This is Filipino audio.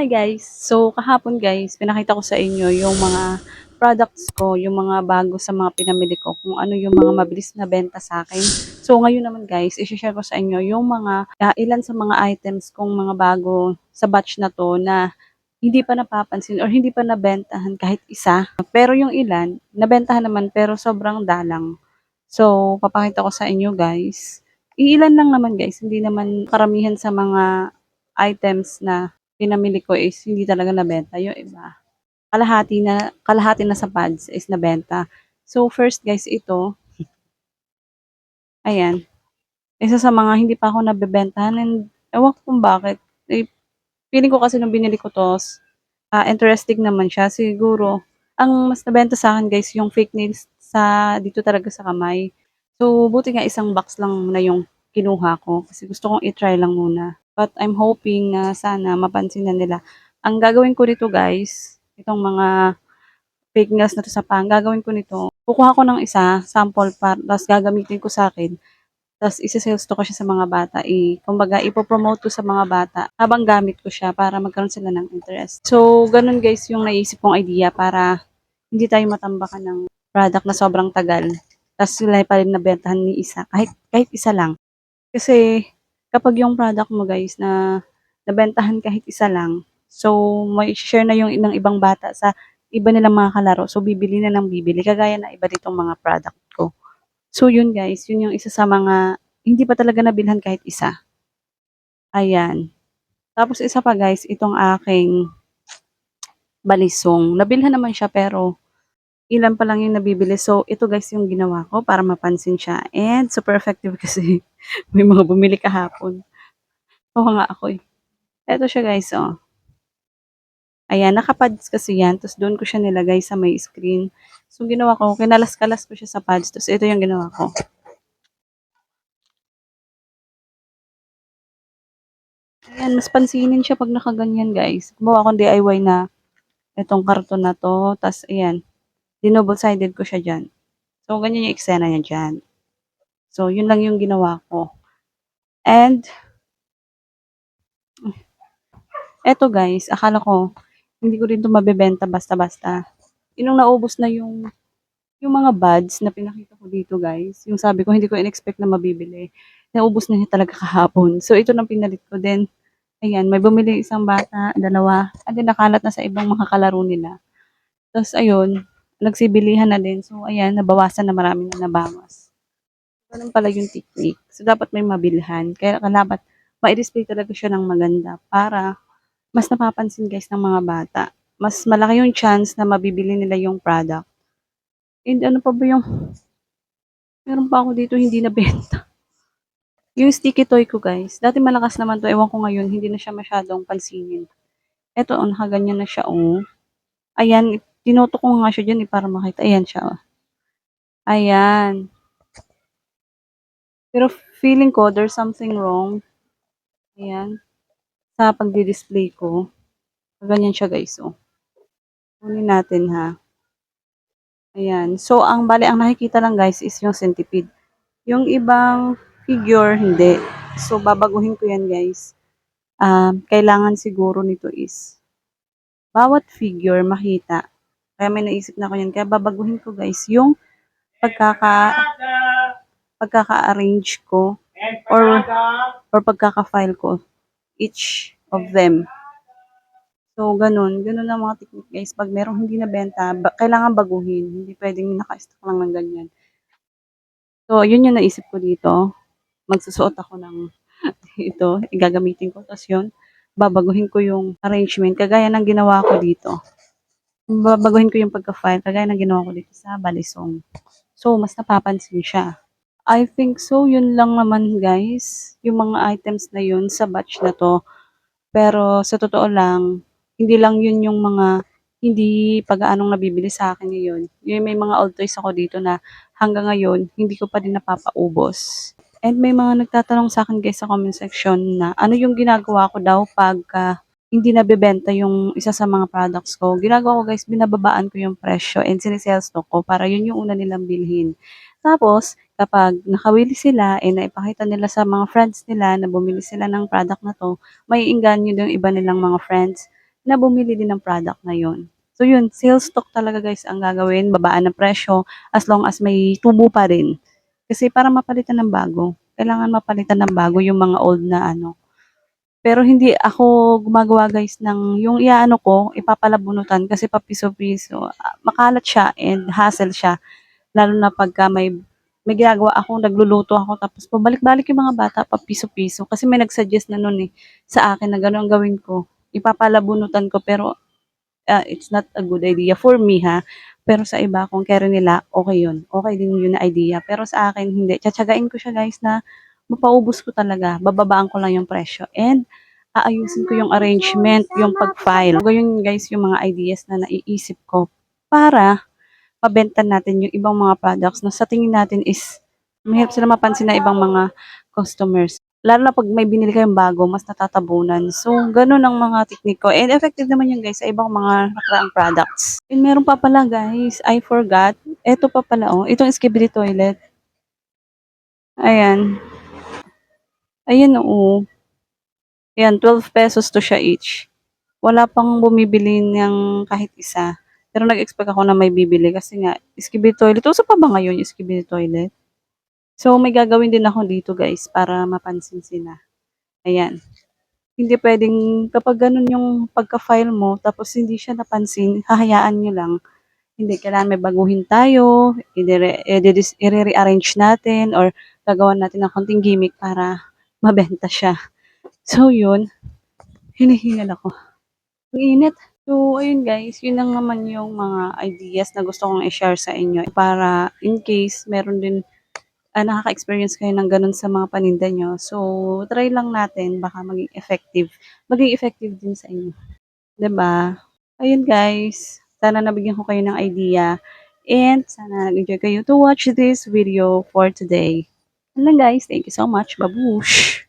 Hi guys. So kahapon guys, pinakita ko sa inyo yung mga products ko, yung mga bago sa mga pinamili ko, kung ano yung mga mabilis na benta sa akin. So ngayon naman guys, i-share ko sa inyo yung mga ilan sa mga items kong mga bago sa batch na to na hindi pa napapansin or hindi pa nabentahan kahit isa. Pero yung ilan, nabentahan naman pero sobrang dalang. So papakita ko sa inyo guys. Iilan lang naman guys, hindi naman karamihan sa mga items na pinamili ko is hindi talaga nabenta. Yung iba, kalahati na sa pads is nabenta. So first guys, ito, ayan, isa sa mga hindi pa ako nabebentahan and ewan ko kung bakit. Eh, feeling ko kasi nung binili ko to, interesting naman siya. Siguro, ang mas nabenta sa akin guys, yung fake nails sa dito talaga sa kamay. So, buti nga isang box lang na yung kinuha ko kasi gusto kong i-try lang muna. But I'm hoping na sana mapansin na nila. Ang gagawin ko dito guys, itong mga fake nails na to sa pang, gagawin ko nito, kukuha ko ng isa, sample pa, tapos gagamitin ko sa akin. Tapos isi-sales to ko siya sa mga bata, kumbaga ipo-promote ko sa mga bata habang gamit ko siya para magkaroon sila ng interest. So, ganun guys yung naisip kong idea para hindi tayo matambakan ng product na sobrang tagal. Tapos sila pa rin nabentahan ni isa, kahit isa lang. Kasi kapag yung product mo guys na nabentahan kahit isa lang, so may share na yung ng ibang bata sa iba nilang mga kalaro. So bibili na ng bibili. Kagaya na iba ditong mga product ko. So yun guys, yun yung isa sa mga hindi pa talaga nabilhan kahit isa. Ayan. Tapos isa pa guys, itong aking balisong. Nabilhan naman siya pero ilan pa lang yung nabibili. So ito guys yung ginawa ko para mapansin siya. And super effective kasi may mga bumili kahapon. Oo nga ako eh. Eto siya guys, oh. Ayan, naka-pads kasi yan. Tapos doon ko siya nilagay sa may screen. So ginawa ko, kinalas-kalas ko siya sa pads. Tapos ito yung ginawa ko. Ayan, mas pansinin siya pag nakaganyan guys. Gumawa akong DIY na itong karton na to. Tapos ayan, dinouble-sided ko siya dyan. So ganyan yung eksena niya dyan. So yun lang yung ginawa ko. And eto guys, akala ko hindi ko rin to mabebenta basta-basta. Inong naubos na yung mga buds na pinakita ko dito guys, yung sabi ko hindi ko in-expect na mabibili, naubos na niya talaga kahapon. So ito nang pinalit ko din. Ayan, may bumili isang bata, dalawa, and then nakalat na sa ibang mga kalaro nila. Tapos ayun, nagsibilihan na din. So ayan, nabawasan na, marami na nabawas. Ganun pala yung technique. So dapat may mabilhan. Kaya dapat ma-display talaga siya ng maganda para mas napapansin guys ng mga bata. Mas malaki yung chance na mabibili nila yung product. And ano pa ba yung meron pa ako dito hindi nabenta. Yung sticky toy ko guys, dati malakas naman 'to, ewan ko ngayon hindi na siya masyadong pansinin. Eto, oh, nakaganyan na siya, oh. Ayan, tinoto ko nga siya diyan, para makita. Ayan siya, oh. Ayan. Pero feeling ko there's something wrong. Ayan, sa pagdi-display ko. Ganyan siya guys, oh. Kunin natin ha. Ayan. So, ang nakikita lang guys is yung centipede. Yung ibang figure, hindi. So, babaguhin ko yan guys. Kailangan siguro nito is bawat figure makita. Kaya may naisip na ko yan. Kaya babaguhin ko guys yung pagkaka pagkaka-arrange ko or pagkaka-file ko each of them. So ganun ang mga technique guys. Pag merong hindi nabenta, kailangan baguhin. Hindi pwedeng naka-stock lang ng ganyan. So yun yung naisip ko dito. Magsusuot ako ng ito, gagamitin ko. Tapos yun, babaguhin ko yung arrangement kagaya ng ginawa ko dito. Babaguhin ko yung pagka-file kagaya ng ginawa ko dito sa balisong. So, mas napapansin siya. I think so, yun lang naman guys. Yung mga items na yun sa batch na to. Pero sa totoo lang, hindi lang yun yung mga hindi pag-aanong nabibili sa akin ngayon. Yung may mga old toys ako dito na hanggang ngayon, hindi ko pa din napapaubos. And may mga nagtatanong sa akin guys sa comment section na ano yung ginagawa ko daw pagka hindi nabebenta yung isa sa mga products ko. Ginagawa ko guys, binababaan ko yung presyo and sinisales stock ko para yun yung una nilang bilhin. Tapos, kapag nakawili sila, naipakita nila sa mga friends nila na bumili sila ng product na to, may inganyo yung iba nilang mga friends na bumili din ng product na yun. So yun, sales talk talaga guys ang gagawin, babaan ng presyo as long as may tubo pa rin. Kasi para mapalitan ng bago, kailangan mapalitan ng bago yung mga old na ano. Pero hindi ako gumagawa guys ng yung iaano ko, ipapalabunutan kasi papiso-piso. Makalat siya and hassle siya. Lalo na pagka may ginagawa ako, nagluluto ako, tapos pabalik-balik yung mga bata pa piso-piso. Kasi may nag-suggest na nun eh, sa akin na gano'n ang gawin ko. Ipapalabunutan ko pero it's not a good idea for me ha. Pero sa iba, kung kaya nila, okay yun. Okay din yun na idea. Pero sa akin, hindi. Tsatsagain ko siya guys na mapaubos ko talaga. Bababaan ko lang yung presyo. And aayusin ko yung arrangement, yung pag-file. Ganyan guys yung mga ideas na naiisip ko para mabenta natin yung ibang mga products na sa tingin natin is mahirap sila mapansin na ibang mga customers. Lalo na pag may binili kayong bago, mas natatabunan. So, ganun ang mga teknik ko. And effective naman yun guys sa ibang mga nakaraang products. And meron pa pala guys, I forgot. Ito pa pala oh, itong Skibidi Toilet. Ayan. Ayan oh. Ayan, 12 pesos to siya each. Wala pang bumibili ng kahit isa. Pero nag-expect ako na may bibili kasi nga, Skibidi Toilet. Uso pa ba ngayon yung Skibidi Toilet? So, may gagawin din ako dito guys para mapansin sila. Ayan. Hindi puwedeng kapag gano'n yung pagka-file mo tapos hindi siya napansin, hahayaan niyo lang. Hindi, kailangan may baguhin tayo, ire-rearrange natin or gagawan natin ng konting gimmick para mabenta siya. So yun, hinihingal ako. Ang init. So ayun guys, yun lang naman yung mga ideas na gusto kong i-share sa inyo para in case meron din nakaka-experience kayo ng gano'n sa mga paninda niyo. So, try lang natin baka maging effective. Maging effective din sa inyo, 'di ba? Ayun guys, sana nabigyan ko kayo ng idea and sana nag-enjoy kayo to watch this video for today. Yun lang guys, thank you so much. Babush!